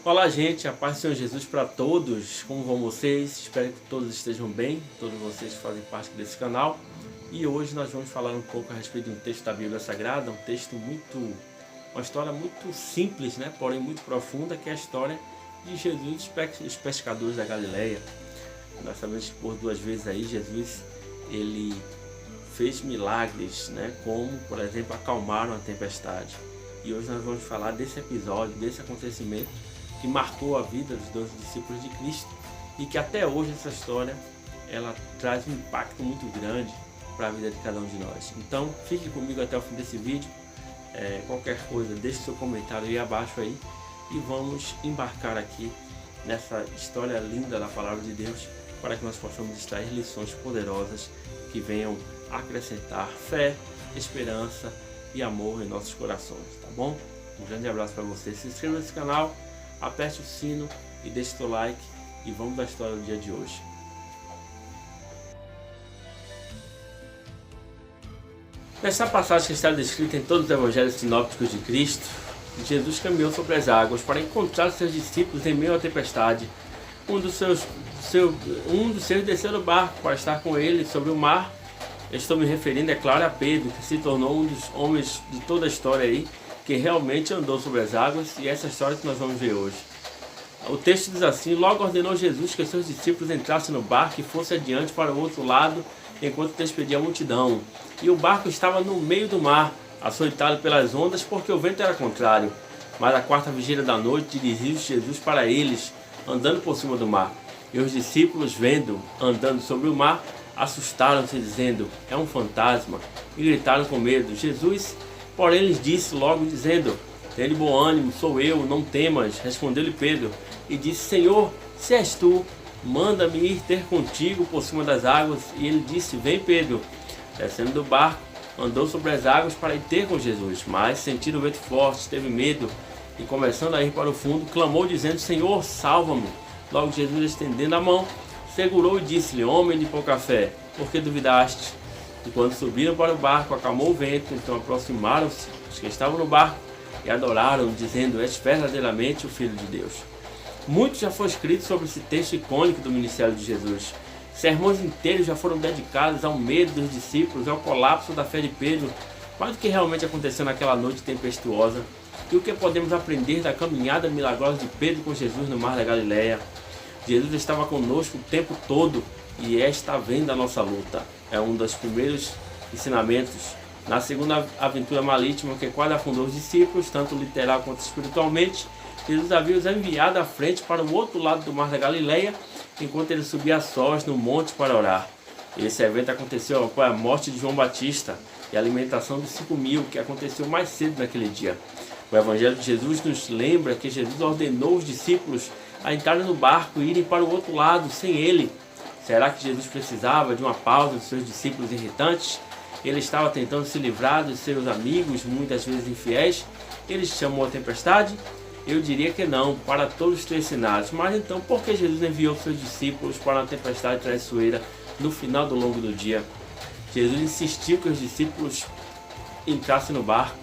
Olá, gente, a paz do Senhor Jesus para todos. Como vão vocês? Espero que todos estejam bem, todos vocês que fazem parte desse canal. E hoje nós vamos falar um pouco a respeito de um texto da Bíblia Sagrada, uma história muito simples, né? Porém muito profunda, que é a história de Jesus e os pescadores da Galileia. Nós sabemos que por duas vezes aí Jesus ele fez milagres, né? Como, por exemplo, acalmar uma tempestade. E hoje nós vamos falar desse episódio, desse acontecimento que marcou a vida dos 12 discípulos de Cristo e que até hoje essa história ela traz um impacto muito grande para a vida de cada um de nós. Então fique comigo até o fim desse vídeo. Qualquer coisa, deixe seu comentário aí abaixo aí e vamos embarcar aqui nessa história linda da Palavra de Deus para que nós possamos extrair lições poderosas que venham acrescentar fé, esperança e amor em nossos corações, tá bom? Um grande abraço para você. Se inscreva nesse canal, aperte o sino e deixe seu like e vamos à história do dia de hoje. Nessa passagem que está descrita em todos os evangelhos sinópticos de Cristo, Jesus caminhou sobre as águas para encontrar seus discípulos em meio à tempestade. Um dos seus desceu do barco para estar com ele sobre o mar. Estou me referindo, é claro, a Pedro, que se tornou um dos homens de toda a história aí, que realmente andou sobre as águas, e essa história que nós vamos ver hoje. O texto diz assim: logo ordenou Jesus que seus discípulos entrassem no barco e fossem adiante para o outro lado, enquanto despedia a multidão. E o barco estava no meio do mar, açoitado pelas ondas, porque o vento era contrário. Mas à quarta vigília da noite dirigiu-se Jesus para eles, andando por cima do mar. E os discípulos, vendo andando sobre o mar, assustaram-se, dizendo: é um fantasma, e gritaram com medo. Jesus, porém, lhes disse logo, dizendo: tende bom ânimo, sou eu, não temas. Respondeu-lhe Pedro, e disse: Senhor, se és tu, manda-me ir ter contigo por cima das águas. E ele disse: vem, Pedro. Descendo do barco, andou sobre as águas para ir ter com Jesus, mas, sentindo o vento forte, teve medo, e começando a ir para o fundo, clamou, dizendo: Senhor, salva-me. Logo Jesus, estendendo a mão, segurou e disse-lhe: homem de pouca fé, por que duvidaste? E quando subiram para o barco, acalmou o vento. Então aproximaram-se os que estavam no barco e adoraram, dizendo: és verdadeiramente o Filho de Deus. Muito já foi escrito sobre esse texto icônico do ministério de Jesus. Sermões inteiros já foram dedicados ao medo dos discípulos, ao colapso da fé de Pedro. Mas o que realmente aconteceu naquela noite tempestuosa? E o que podemos aprender da caminhada milagrosa de Pedro com Jesus no mar da Galileia? Jesus estava conosco o tempo todo e está vendo a nossa luta. É um dos primeiros ensinamentos. Na segunda aventura marítima que quase afundou os discípulos, tanto literal quanto espiritualmente, Jesus havia os enviado à frente para o outro lado do mar da Galileia, enquanto ele subia a sós no monte para orar. Esse evento aconteceu após a morte de João Batista e a alimentação dos 5.000, que aconteceu mais cedo naquele dia. O Evangelho de Jesus nos lembra que Jesus ordenou os discípulos a entrarem no barco e irem para o outro lado sem ele. Será que Jesus precisava de uma pausa dos seus discípulos irritantes? Ele estava tentando se livrar dos seus amigos, muitas vezes infiéis? Ele chamou a tempestade? Eu diria que não, para todos os três cenários. Mas então, por que Jesus enviou seus discípulos para uma tempestade traiçoeira no final do longo do dia? Jesus insistiu que os discípulos entrassem no barco.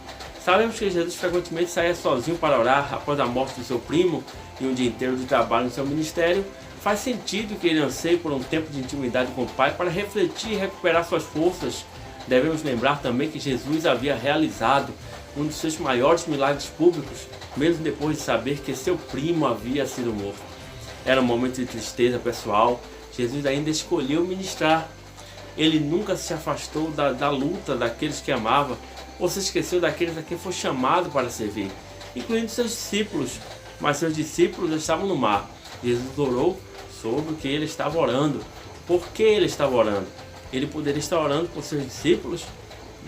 Sabemos que Jesus frequentemente saía sozinho para orar após a morte do seu primo e um dia inteiro de trabalho no seu ministério. Faz sentido que ele anseie por um tempo de intimidade com o Pai para refletir e recuperar suas forças. Devemos lembrar também que Jesus havia realizado um dos seus maiores milagres públicos, mesmo depois de saber que seu primo havia sido morto. Era um momento de tristeza pessoal. Jesus ainda escolheu ministrar. Ele nunca se afastou da luta daqueles que amava, ou se esqueceu daqueles a quem foi chamado para servir, incluindo seus discípulos. Mas seus discípulos estavam no mar. Jesus orou sobre o que ele estava orando. Por que ele estava orando? Ele poderia estar orando por seus discípulos,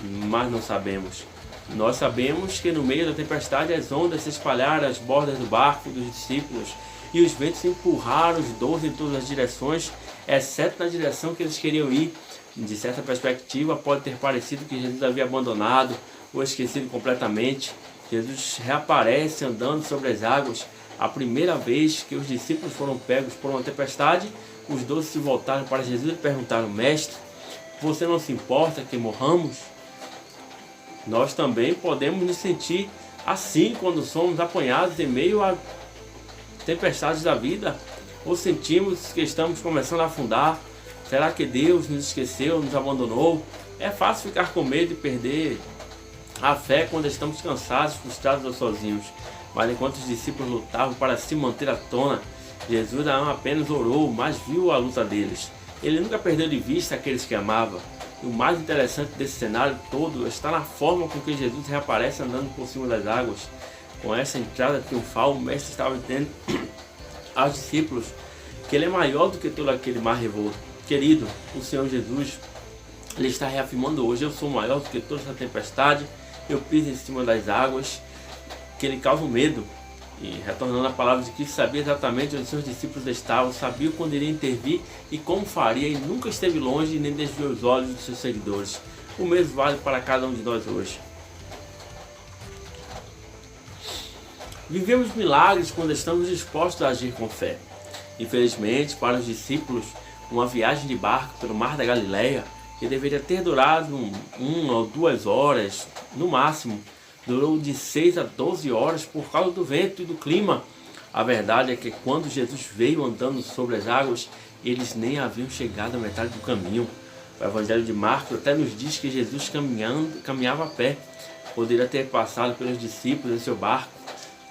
mas não sabemos. Nós sabemos que no meio da tempestade as ondas se espalharam às bordas do barco dos discípulos e os ventos empurraram os 12 em todas as direções, exceto na direção que eles queriam ir. De certa perspectiva, pode ter parecido que Jesus havia abandonado ou esquecido completamente. Jesus reaparece andando sobre as águas. A primeira vez que os discípulos foram pegos por uma tempestade, os 12 se voltaram para Jesus e perguntaram: Mestre, você não se importa que morramos? Nós também podemos nos sentir assim quando somos apanhados em meio a tempestades da vida? Ou sentimos que estamos começando a afundar? Será que Deus nos esqueceu, nos abandonou? É fácil ficar com medo e perder a fé quando estamos cansados, frustrados ou sozinhos. Mas enquanto os discípulos lutavam para se manter à tona, Jesus não apenas orou, mas viu a luta deles. Ele nunca perdeu de vista aqueles que amava. E o mais interessante desse cenário todo está na forma com que Jesus reaparece andando por cima das águas. Com essa entrada triunfal, o mestre estava dizendo aos discípulos que ele é maior do que todo aquele mar revolto. Querido, o Senhor Jesus, ele está reafirmando hoje: eu sou maior do que toda essa tempestade, eu piso em cima das águas, que ele causa medo. E retornando à palavra de Cristo, sabia exatamente onde seus discípulos estavam, sabia quando iria intervir e como faria, e nunca esteve longe nem desviou os olhos dos seus seguidores. O mesmo vale para cada um de nós hoje. Vivemos milagres quando estamos dispostos a agir com fé. Infelizmente, para os discípulos, uma viagem de barco pelo Mar da Galileia, que deveria ter durado 1 ou 2 horas, no máximo, durou de 6 a 12 horas por causa do vento e do clima. A verdade é que quando Jesus veio andando sobre as águas, eles nem haviam chegado à metade do caminho. O Evangelho de Marcos até nos diz que Jesus caminhava a pé. Poderia ter passado pelos discípulos em seu barco.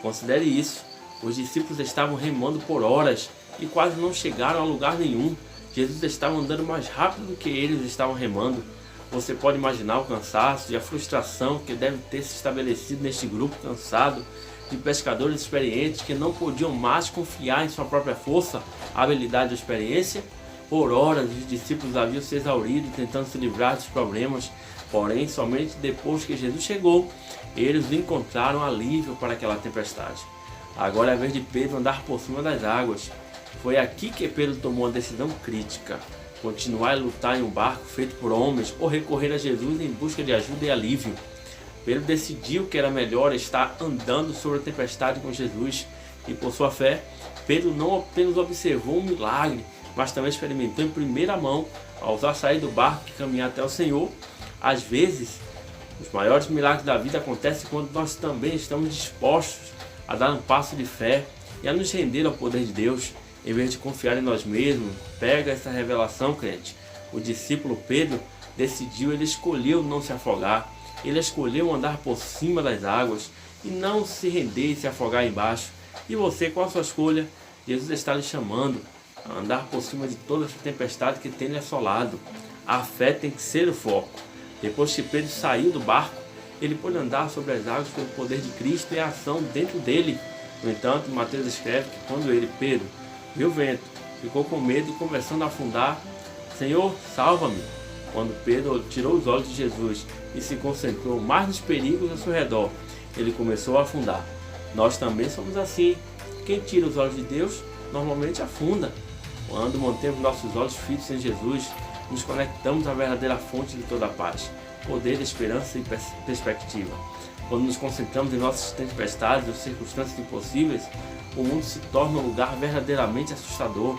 Considere isso. Os discípulos estavam remando por horas e quase não chegaram a lugar nenhum. Jesus estava andando mais rápido do que eles estavam remando. Você pode imaginar o cansaço e a frustração que deve ter se estabelecido neste grupo cansado de pescadores experientes que não podiam mais confiar em sua própria força, habilidade ou experiência. Por horas, os discípulos haviam se exaurido tentando se livrar dos problemas, porém, somente depois que Jesus chegou, eles encontraram alívio para aquela tempestade. Agora é a vez de Pedro andar por cima das águas. Foi aqui que Pedro tomou uma decisão crítica: continuar a lutar em um barco feito por homens ou recorrer a Jesus em busca de ajuda e alívio. Pedro decidiu que era melhor estar andando sobre a tempestade com Jesus, e por sua fé, Pedro não apenas observou um milagre, mas também experimentou em primeira mão a usar sair do barco e caminhar até o Senhor. Às vezes, os maiores milagres da vida acontecem quando nós também estamos dispostos a dar um passo de fé e a nos render ao poder de Deus, em vez de confiar em nós mesmos. Pega essa revelação, crente. O discípulo Pedro decidiu, ele escolheu não se afogar, ele escolheu andar por cima das águas e não se render e se afogar embaixo. E você, qual a sua escolha? Jesus está lhe chamando a andar por cima de toda essa tempestade que tem lhe assolado. A fé tem que ser o foco. Depois que Pedro saiu do barco, ele pôde andar sobre as águas pelo poder de Cristo e a ação dentro dele. No entanto, Mateus escreve que quando ele, Pedro, viu o vento, ficou com medo e começando a afundar: Senhor, salva-me! Quando Pedro tirou os olhos de Jesus e se concentrou mais nos perigos ao seu redor, ele começou a afundar. Nós também somos assim. Quem tira os olhos de Deus, normalmente afunda. Quando mantemos nossos olhos fitos em Jesus, nos conectamos à verdadeira fonte de toda a paz, poder, esperança e perspectiva. Quando nos concentramos em nossas tempestades ou circunstâncias impossíveis, o mundo se torna um lugar verdadeiramente assustador,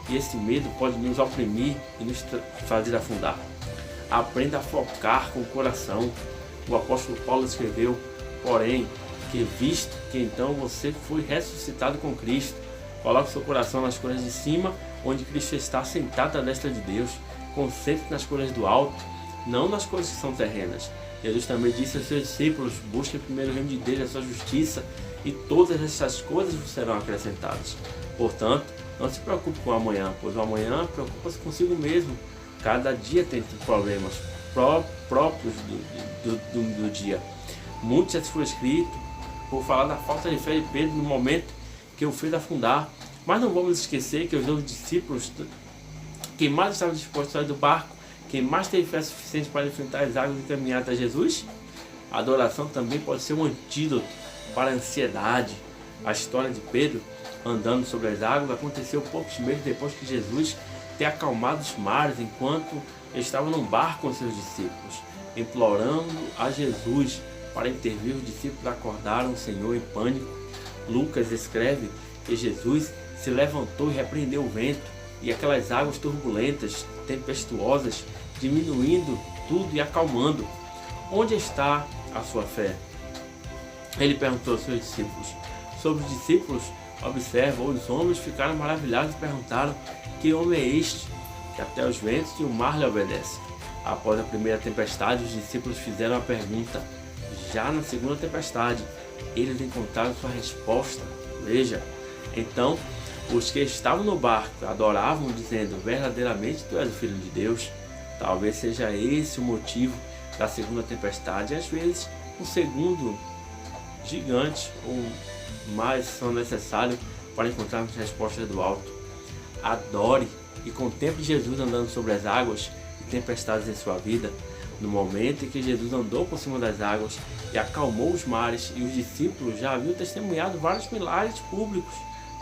e esse medo pode nos oprimir e nos fazer afundar. Aprenda a focar com o coração. O apóstolo Paulo escreveu: porém, que visto que então você foi ressuscitado com Cristo, coloque seu coração nas coisas de cima, onde Cristo está sentado à destra de Deus. Concentre nas coisas do alto, não nas coisas que são terrenas. Jesus também disse aos seus discípulos: busquem primeiro o reino de Deus e a sua justiça, e todas essas coisas vos serão acrescentadas. Portanto, não se preocupe com o amanhã, pois o amanhã preocupa-se consigo mesmo. Cada dia tem problemas próprios do dia. Muito já se foi escrito por falar da falta de fé de Pedro no momento que o fez afundar. Mas não vamos esquecer que os outros discípulos, quem mais estava disposto a sair do barco, quem mais teve fé suficiente para enfrentar as águas e caminhar até Jesus? A adoração também pode ser um antídoto para a ansiedade. A história de Pedro andando sobre as águas aconteceu poucos meses depois que Jesus ter acalmado os mares enquanto ele estava num barco com seus discípulos, implorando a Jesus para intervir. Os discípulos acordaram o Senhor em pânico. Lucas escreve que Jesus se levantou e repreendeu o vento e aquelas águas turbulentas, tempestuosas, diminuindo tudo e acalmando. Onde está a sua fé? Ele perguntou aos seus discípulos. Sobre os discípulos, Observa, os homens ficaram maravilhados e perguntaram: que homem é este, que até os ventos e o mar lhe obedecem? Após a primeira tempestade, os discípulos fizeram a pergunta. Já na segunda tempestade, eles encontraram sua resposta. Veja, então, os que estavam no barco adoravam, dizendo: verdadeiramente tu és o Filho de Deus. Talvez seja esse o motivo da segunda tempestade. Às vezes, um segundo gigante ou mais são necessários para encontrarmos respostas do alto. Adore e contemple Jesus andando sobre as águas e tempestades em sua vida. No momento em que Jesus andou por cima das águas e acalmou os mares, e os discípulos já haviam testemunhado vários milagres públicos.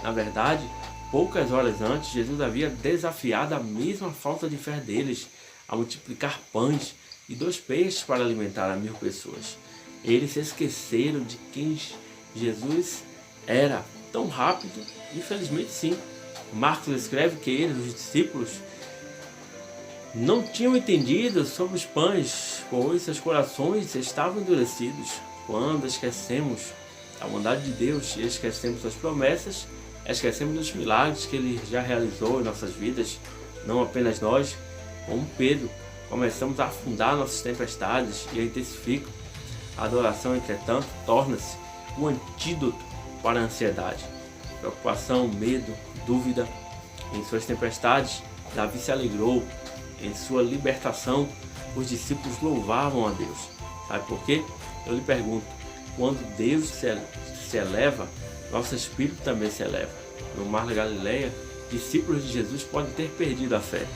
Na verdade, poucas horas antes, Jesus havia desafiado a mesma falta de fé deles a multiplicar pães e 2 peixes para alimentar a 1000 pessoas. Eles se esqueceram de quem Jesus era tão rápido. Infelizmente, sim. Marcos escreve que eles, os discípulos, não tinham entendido sobre os pães, pois seus corações estavam endurecidos. Quando esquecemos a bondade de Deus e esquecemos suas promessas, esquecemos dos milagres que Ele já realizou em nossas vidas, não apenas nós, como Pedro, começamos a afundar nossas tempestades e a intensificam. A adoração, entretanto, torna-se o antídoto para a ansiedade, preocupação, medo, dúvida. Em suas tempestades, Davi se alegrou. Em sua libertação, os discípulos louvavam a Deus. Sabe por quê? Eu lhe pergunto, quando Deus se eleva, nosso espírito também se eleva. No Mar da Galileia, discípulos de Jesus podem ter perdido a fé.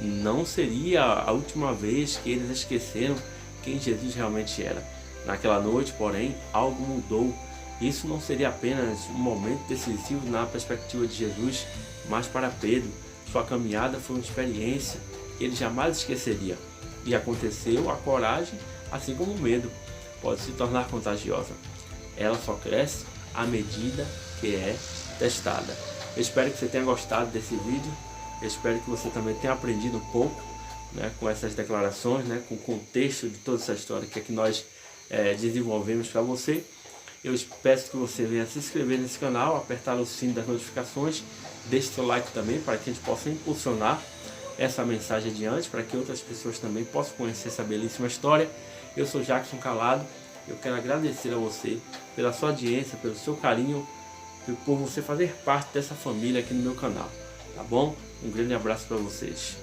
Não seria a última vez que eles esqueceram quem Jesus realmente era. Naquela noite, porém, algo mudou. Isso não seria apenas um momento decisivo na perspectiva de Jesus, mas para Pedro, sua caminhada foi uma experiência que ele jamais esqueceria. E aconteceu, a coragem, assim como o medo, pode se tornar contagiosa. Ela só cresce à medida que é testada. Eu espero que você tenha gostado desse vídeo. Eu espero que você também tenha aprendido um pouco, né, com essas declarações, né, com o contexto de toda essa história que é que nós desenvolvemos para você. Eu peço que você venha se inscrever nesse canal, apertar o sino das notificações, deixe seu like também para que a gente possa impulsionar essa mensagem adiante, para que outras pessoas também possam conhecer essa belíssima história. Eu sou Jackson Calado, eu quero agradecer a você pela sua audiência, pelo seu carinho, por você fazer parte dessa família aqui no meu canal, tá bom? Um grande abraço para vocês.